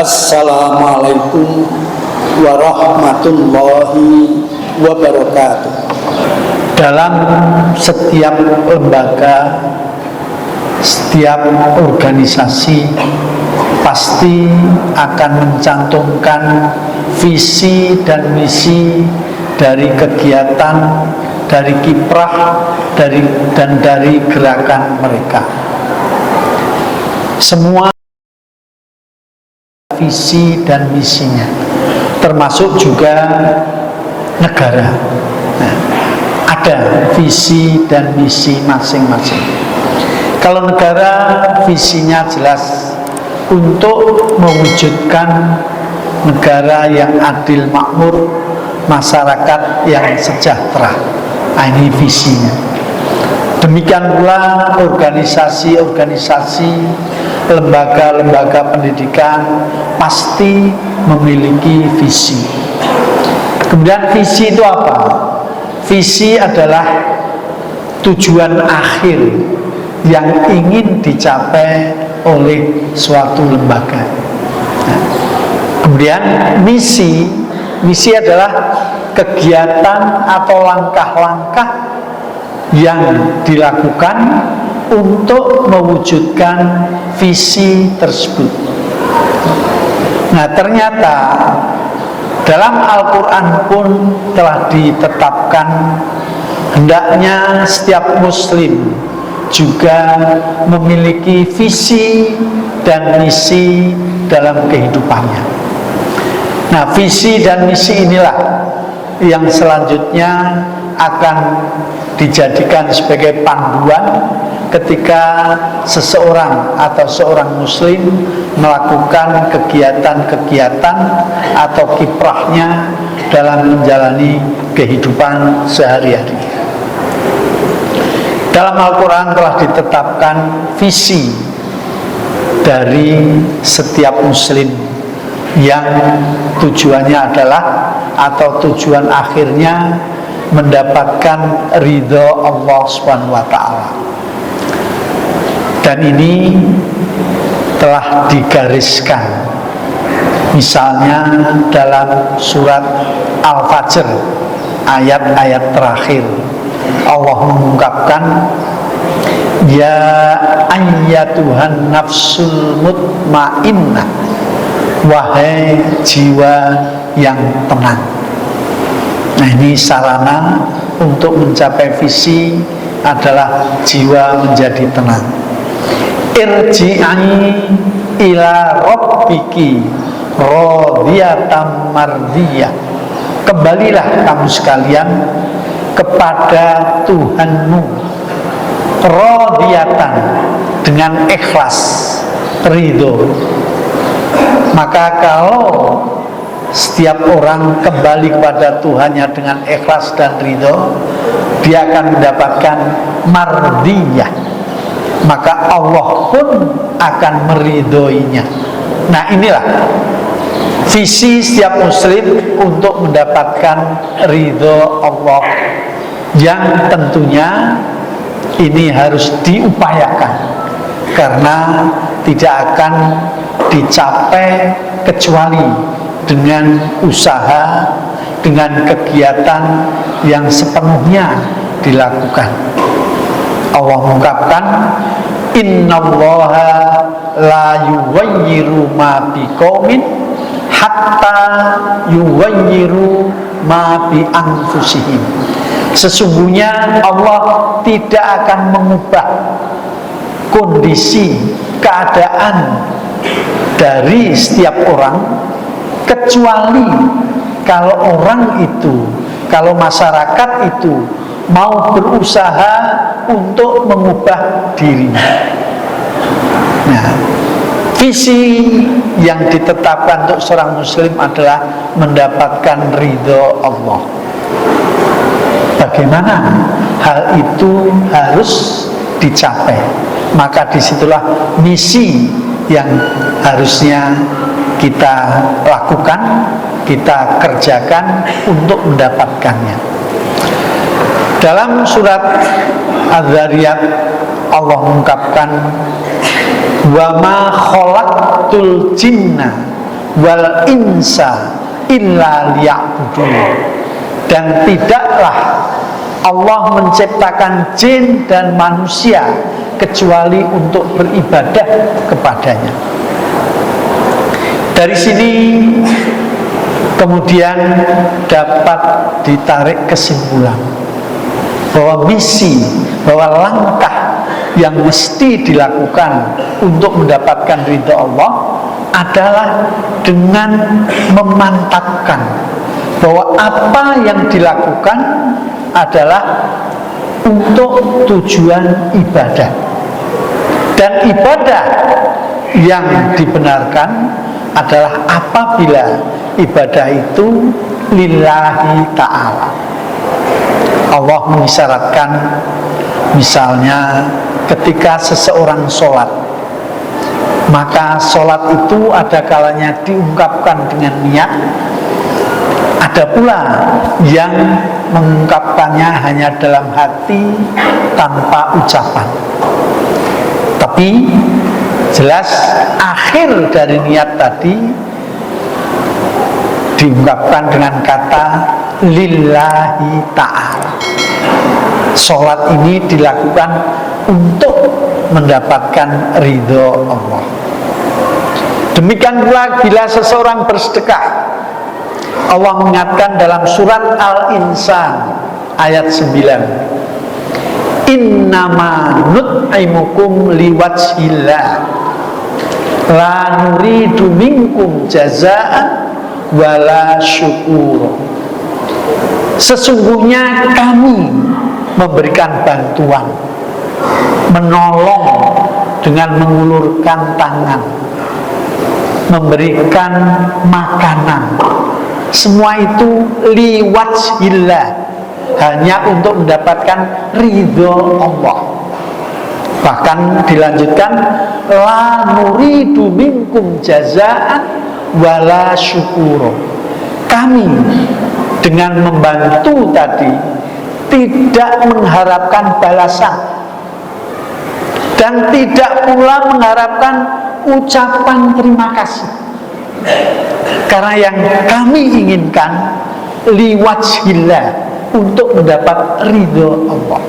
Assalamualaikum warahmatullahi wabarakatuh. Dalam setiap lembaga, setiap organisasi pasti akan mencantumkan visi dan misi dari kegiatan, dari kiprah, dan dari gerakan mereka. Semua visi dan misinya, termasuk juga negara. Nah, ada visi dan misi masing-masing. Kalau negara, visinya jelas untuk mewujudkan negara yang adil makmur, masyarakat yang sejahtera. Nah, ini visinya. Demikian pula organisasi-organisasi, lembaga-lembaga pendidikan pasti memiliki visi. Kemudian visi itu apa? Visi adalah tujuan akhir yang ingin dicapai oleh suatu lembaga. Nah, kemudian misi adalah kegiatan atau langkah-langkah yang dilakukan untuk mewujudkan visi tersebut. Nah, ternyata dalam Al-Quran pun telah ditetapkan hendaknya setiap muslim juga memiliki visi dan misi dalam kehidupannya. Nah, visi dan misi inilah yang selanjutnya akan dijadikan sebagai panduan ketika seseorang atau seorang muslim melakukan kegiatan-kegiatan atau kiprahnya dalam menjalani kehidupan sehari-hari. Dalam Al-Quran telah ditetapkan visi dari setiap muslim yang tujuannya adalah atau tujuan akhirnya mendapatkan ridho Allah Subhanahu wa ta'ala. Dan ini telah digariskan misalnya dalam surat Al-Fajr ayat-ayat terakhir Allah mengungkapkan, ya ayyatuhan nafsul mutmainnah, wahai jiwa yang tenang. Nah, ini sarana untuk mencapai visi adalah jiwa menjadi tenang. Irji'i ila rabbiki radiyatan mardiyah. Kembalilah kamu sekalian kepada Tuhanmu radiyatan, dengan ikhlas, ridho. Maka kalau setiap orang kembali kepada Tuhannya dengan ikhlas dan ridho, dia akan mendapatkan mardiyah, maka Allah pun akan meridhoinya. Nah, inilah visi setiap muslim untuk mendapatkan ridho Allah, yang tentunya ini harus diupayakan karena tidak akan dicapai kecuali dengan usaha, dengan kegiatan yang sepenuhnya dilakukan. Allah mengungkapkan, innallaha la yughayyiru ma biqaumin hatta yughayyiru ma bi anfusihim. Sesungguhnya Allah tidak akan mengubah kondisi, keadaan dari setiap orang kecuali kalau orang itu, kalau masyarakat itu mau berusaha untuk mengubah dirinya. Nah, visi yang ditetapkan untuk seorang muslim adalah mendapatkan ridho Allah. Bagaimana hal itu harus dicapai? Maka disitulah misi yang harusnya kita lakukan, kita kerjakan untuk mendapatkannya. Dalam surat Az-Zariyat Allah mengungkapkan, wa ma khalaqtul jinna wal insa illa liya'budun. Dan tidaklah Allah menciptakan jin dan manusia kecuali untuk beribadah kepadanya. Dari sini kemudian dapat ditarik kesimpulan bahwa misi, bahwa langkah yang mesti dilakukan untuk mendapatkan ridha Allah adalah dengan memantapkan bahwa apa yang dilakukan adalah untuk tujuan ibadah, dan ibadah yang dibenarkan adalah apabila ibadah itu lillahi ta'ala. Allah mengisyaratkan, misalnya ketika seseorang sholat, maka sholat itu ada kalanya diungkapkan dengan niat, ada pula yang mengungkapkannya hanya dalam hati tanpa ucapan. Tapi jelas akhir dari niat tadi diungkapkan dengan kata lillahi ta'ala. Sholat ini dilakukan untuk mendapatkan ridho Allah. Demikian pula bila seseorang bersedekah, Allah mengingatkan dalam surat Al-Insan ayat 9, innama nut'imukum liwajhillah la nuridu minkum jazaan wala syukur. Sesungguhnya kami memberikan bantuan, menolong dengan mengulurkan tangan, memberikan makanan, semua itu liwajhillah, hanya untuk mendapatkan ridho Allah. Bahkan dilanjutkan, la nuridu minkum jazaan wala syukuro. Kami dengan membantu tadi tidak mengharapkan balasan dan tidak pula mengharapkan ucapan terima kasih, karena yang kami inginkan liwajhillah, untuk mendapat ridho Allah.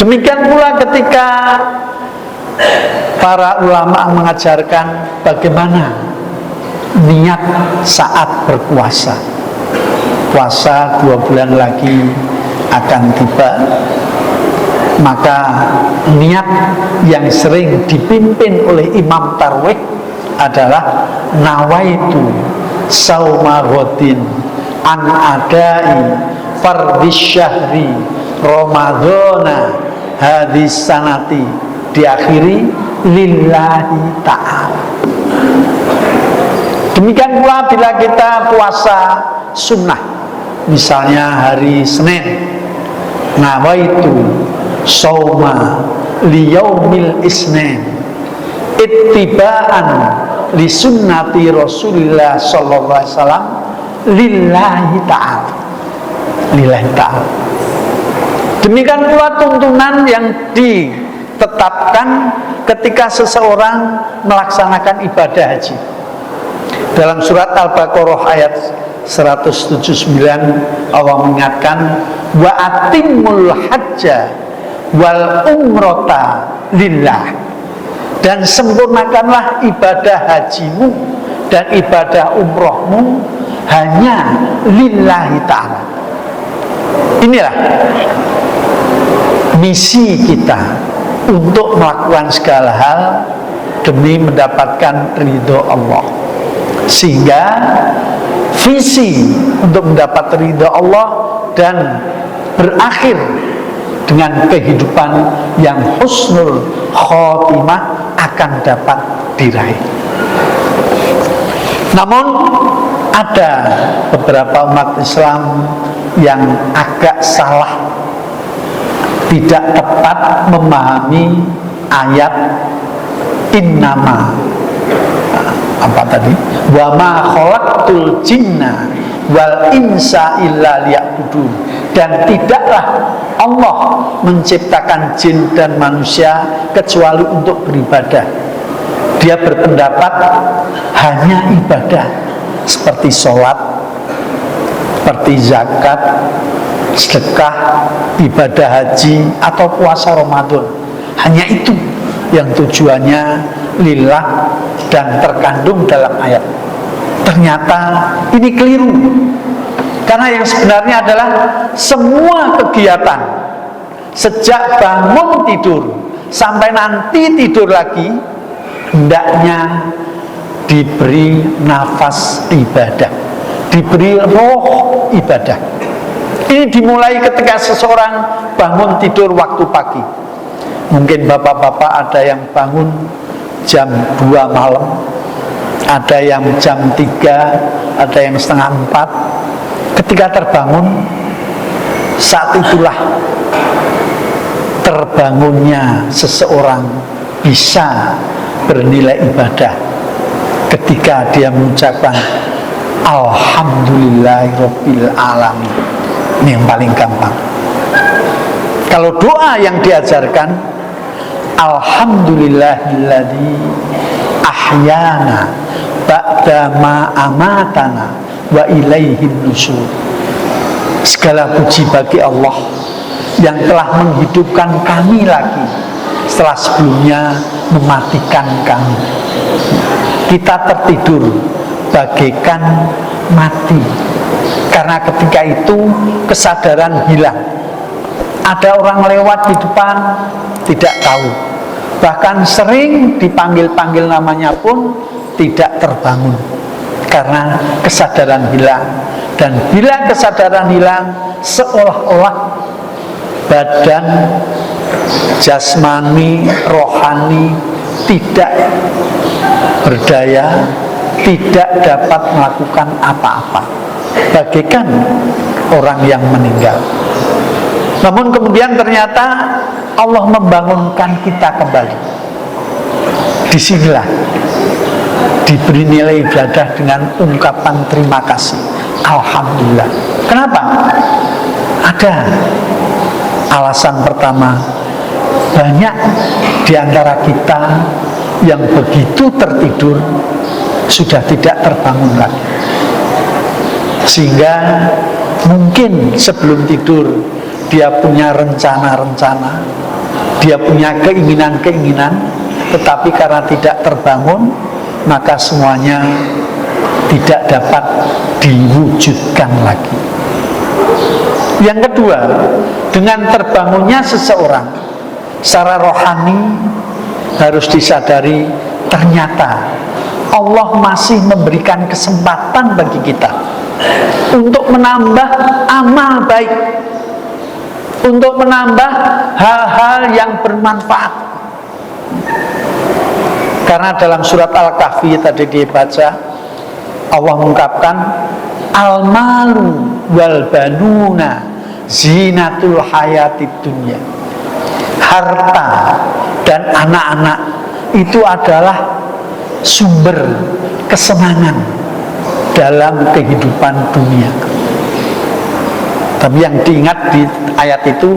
Demikian pula ketika para ulama mengajarkan bagaimana niat saat berpuasa. Puasa 2 bulan lagi akan tiba, maka niat yang sering dipimpin oleh imam tarwih adalah nawaitu sauma ghadin an adai fardhis syahri ramadhana hadis sanati, diakhiri lillahi ta'ala. Demikian pula bila kita puasa sunnah, misalnya hari Senin, nawaitu sauma liyaumil isnin ittiba'an li sunnati Rasulillah sallallahu alaihi wasallam lillahi ta'ala, lillahi ta'ala. Demikian pula tuntunan yang ditetapkan ketika seseorang melaksanakan ibadah haji. Dalam surat Al-Baqarah ayat 179 Allah mengingatkan, wa atimul hajja wal umrata lillah, dan sempurnakanlah ibadah hajimu dan ibadah umrohmu hanya lillahi ta'ala. Inilah misi kita untuk melakukan segala hal demi mendapatkan ridho Allah, sehingga visi untuk mendapat ridho Allah dan berakhir dengan kehidupan yang husnul khotimah akan dapat diraih. Namun ada beberapa umat Islam yang agak salah, tidak tepat memahami ayat innama apa tadi, wa ma khalaqtul jinna wal insa illa liya'budun, dan tidaklah Allah menciptakan jin dan manusia kecuali untuk beribadah. Dia berpendapat hanya ibadah seperti sholat, seperti zakat, sedekah, ibadah haji, atau puasa Ramadan. Hanya itu yang tujuannya lillah dan terkandung dalam ayat. Ternyata ini keliru. Karena yang sebenarnya adalah semua kegiatan sejak bangun tidur sampai nanti tidur lagi hendaknya diberi nafas ibadah, diberi roh ibadah. Ini dimulai ketika seseorang bangun tidur waktu pagi. Mungkin bapak-bapak ada yang bangun jam 2 malam, ada yang jam 3, ada yang setengah 4. Ketika terbangun, saat itulah terbangunnya seseorang bisa bernilai ibadah ketika dia mengucapkan Alhamdulillahirabbil alamin. Ini yang paling gampang. Kalau doa yang diajarkan Alhamdulillahilladzi ahyana ba'da ma amatana wa ilaihin nusyur. Segala puji bagi Allah yang telah menghidupkan kami lagi setelah sebelumnya mematikan kami. Kita tertidur bagaikan mati, karena ketika itu kesadaran hilang. Ada orang lewat di depan tidak tahu, bahkan sering dipanggil-panggil namanya pun tidak terbangun karena kesadaran hilang. Dan bila kesadaran hilang, seolah-olah badan jasmani, rohani tidak berdaya, tidak dapat melakukan apa-apa, bagaikan orang yang meninggal. Namun kemudian ternyata Allah membangunkan kita kembali. Disinilah diberi nilai ibadah dengan ungkapan terima kasih, Alhamdulillah. Kenapa? Ada alasan pertama. Banyak di antara kita yang begitu tertidur sudah tidak terbangun lagi, sehingga mungkin sebelum tidur dia punya rencana-rencana, dia punya keinginan-keinginan, tetapi karena tidak terbangun, maka semuanya tidak dapat diwujudkan lagi. Yang kedua, dengan terbangunnya seseorang secara rohani harus disadari ternyata Allah masih memberikan kesempatan bagi kita untuk menambah amal baik, untuk menambah hal-hal yang bermanfaat. Karena dalam surat Al-Kahfi tadi dibaca, Allah mengungkapkan al-malu wal banuna zinatul hayatid dunya. Harta dan anak-anak itu adalah sumber kesenangan dalam kehidupan dunia. Tapi yang diingat di ayat itu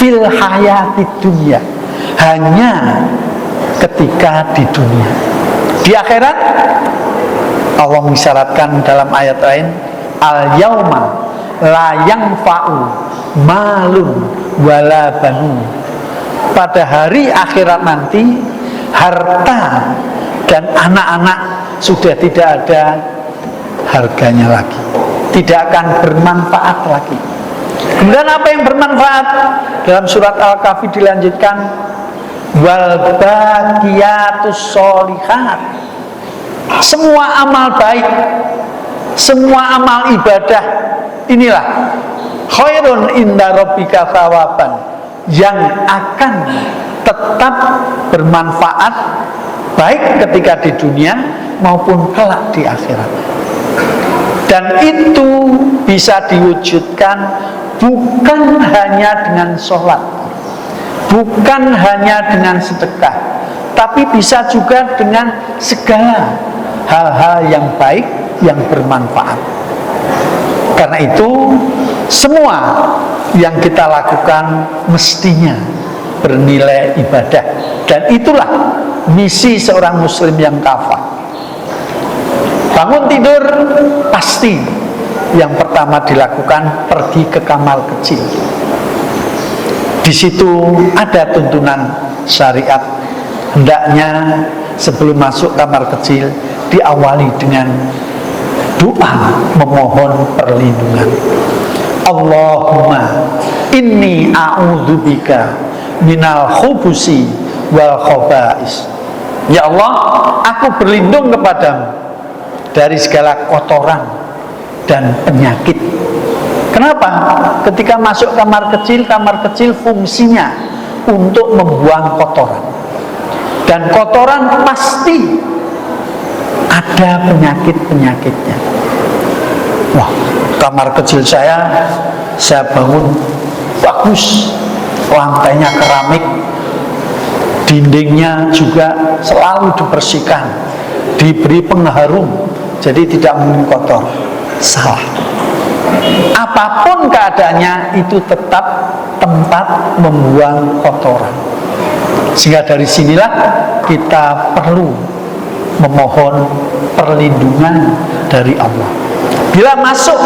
fil hayatid dunya, hanya ketika di dunia. Di akhirat Allah mengisyaratkan dalam ayat lain, al yauma la yanfa'u malun wala banun. Pada hari akhirat nanti harta dan anak-anak sudah tidak ada harganya lagi, tidak akan bermanfaat lagi. Kemudian apa yang bermanfaat? Dalam surat Al-Kahfi dilanjutkan wal baqiyatus sholihat. Semua amal baik, semua amal ibadah, inilah khairun inda rabbika thawaban, yang akan tetap bermanfaat baik ketika di dunia maupun kelak di akhirat. Dan itu bisa diwujudkan bukan hanya dengan sholat, bukan hanya dengan sedekah, tapi bisa juga dengan segala hal-hal yang baik, yang bermanfaat. Karena itu semua yang kita lakukan mestinya bernilai ibadah. Dan itulah misi seorang muslim yang kafah. Bangun tidur, pasti yang pertama dilakukan pergi ke kamar kecil. Di situ ada tuntunan syariat, hendaknya sebelum masuk kamar kecil diawali dengan doa memohon perlindungan. Allahumma inni a'udzubika minal khubusi wal khaba'is. Ya Allah, aku berlindung kepadamu dari segala kotoran dan penyakit. Kenapa? Ketika masuk kamar kecil fungsinya untuk membuang kotoran. Dan kotoran pasti ada penyakit-penyakitnya. Wah, kamar kecil saya bangun bagus, lantainya keramik, dindingnya juga selalu dibersihkan, diberi pengharum, jadi tidak mungkin kotor. Salah. Apapun keadaannya itu tetap tempat membuang kotoran. Sehingga dari sinilah kita perlu memohon perlindungan dari Allah. Bila masuk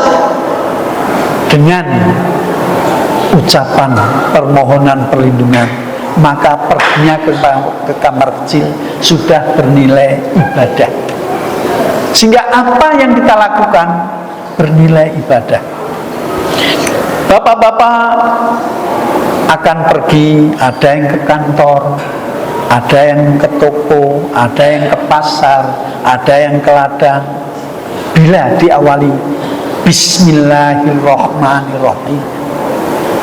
dengan ucapan permohonan perlindungan, maka perginya ke kamar kecil sudah bernilai ibadah. Sehingga apa yang kita lakukan bernilai ibadah. Bapak-bapak akan pergi, ada yang ke kantor, ada yang ke toko, ada yang ke pasar, ada yang ke ladang. Bila diawali Bismillahirrahmanirrahim,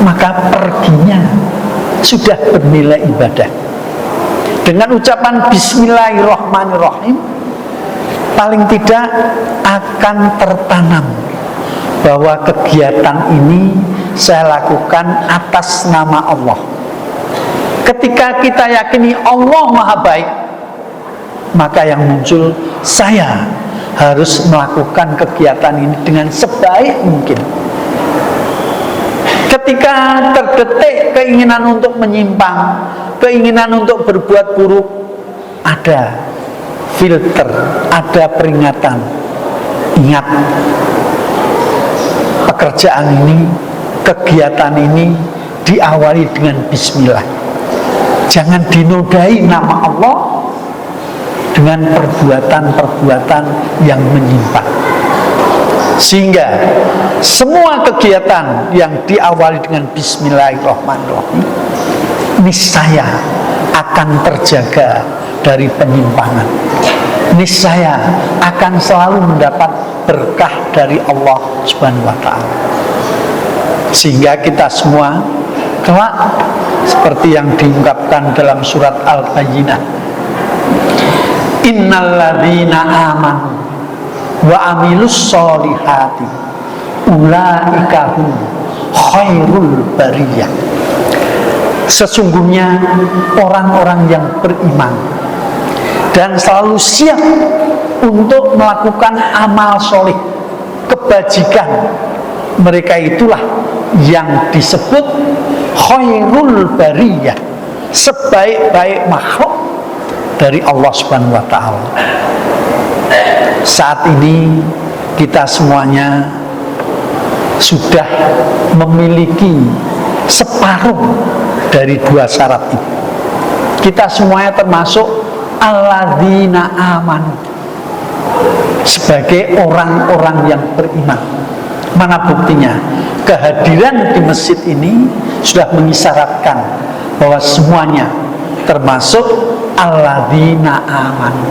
maka perginya sudah bernilai ibadah. Dengan ucapan Bismillahirrahmanirrahim, paling tidak akan tertanam bahwa kegiatan ini saya lakukan atas nama Allah. Ketika kita yakini Allah Maha Baik, maka yang muncul, saya harus melakukan kegiatan ini dengan sebaik mungkin. Ketika terdetik keinginan untuk menyimpang, keinginan untuk berbuat buruk, ada filter, ada peringatan. Ingat, pekerjaan ini, kegiatan ini diawali dengan bismillah. Jangan dinodai nama Allah dengan perbuatan-perbuatan yang menyimpang. Sehingga semua kegiatan yang diawali dengan Bismillahirrahmanirrahim niscaya akan terjaga dari penyimpangan. Niscaya akan selalu mendapat berkah dari Allah Subhanahu wa Ta'ala. Sehingga kita semua kelak seperti yang diungkapkan dalam surat Al-Bayyinah, innalladzina amanu wa amilus solihati ulaika hum khairul bariyah. Sesungguhnya orang-orang yang beriman dan selalu siap untuk melakukan amal solih, kebajikan, mereka itulah yang disebut khairul bariyah, sebaik-baik makhluk dari Allah Subhanahu wa Ta'ala. Saat ini kita semuanya sudah memiliki separuh dari dua syarat itu. Kita semuanya termasuk alladzina amanu, sebagai orang-orang yang beriman. Mana buktinya? Kehadiran di masjid ini sudah mengisyaratkan bahwa semuanya termasuk alladzina amanu.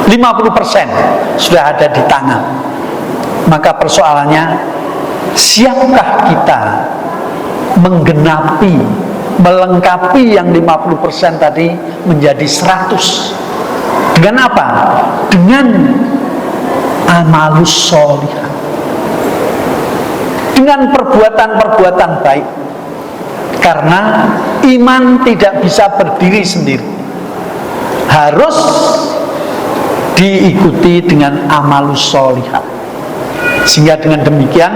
50% sudah ada di tangan. Maka persoalannya, siapkah kita menggenapi, melengkapi yang 50% tadi menjadi 100? Dengan apa? Dengan amalus sholihah, dengan perbuatan-perbuatan baik. Karena iman tidak bisa berdiri sendiri, harus diikuti dengan amalus sholihah. Sehingga dengan demikian,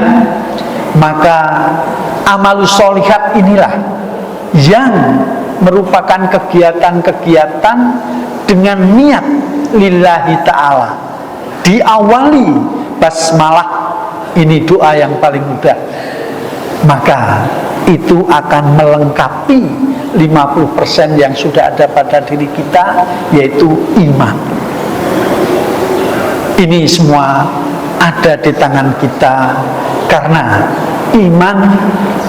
maka amalus sholihat inilah yang merupakan kegiatan-kegiatan dengan niat lillahi ta'ala, diawali basmalah, ini doa yang paling mudah, maka itu akan melengkapi 50% yang sudah ada pada diri kita, yaitu iman. Ini semua ada di tangan kita, karena iman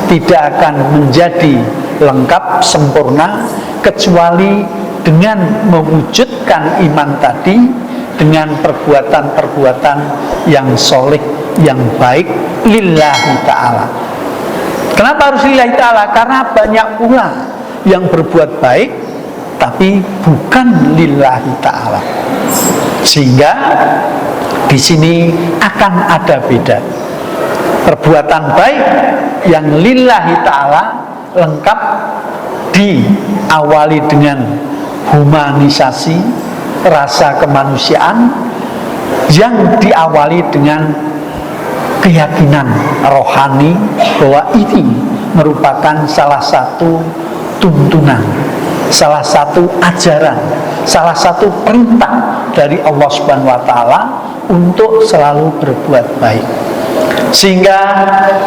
tidak akan menjadi lengkap sempurna kecuali dengan mewujudkan iman tadi dengan perbuatan-perbuatan yang soleh, yang baik lillahi ta'ala. Kenapa harus lillahi ta'ala? Karena banyak pula yang berbuat baik tapi bukan lillahi ta'ala, sehingga di sini akan ada beda. Perbuatan baik yang lillahi ta'ala lengkap diawali dengan humanisasi, rasa kemanusiaan, yang diawali dengan keyakinan rohani bahwa ini merupakan salah satu tuntunan, salah satu ajaran, salah satu perintah dari Allah Subhanahu wa Ta'ala untuk selalu berbuat baik. Sehingga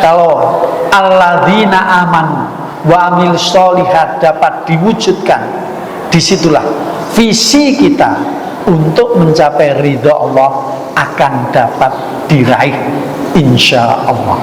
kalau alladzina amanu wa amilus sholihat dapat diwujudkan, disitulah visi kita untuk mencapai ridha Allah akan dapat diraih insya Allah.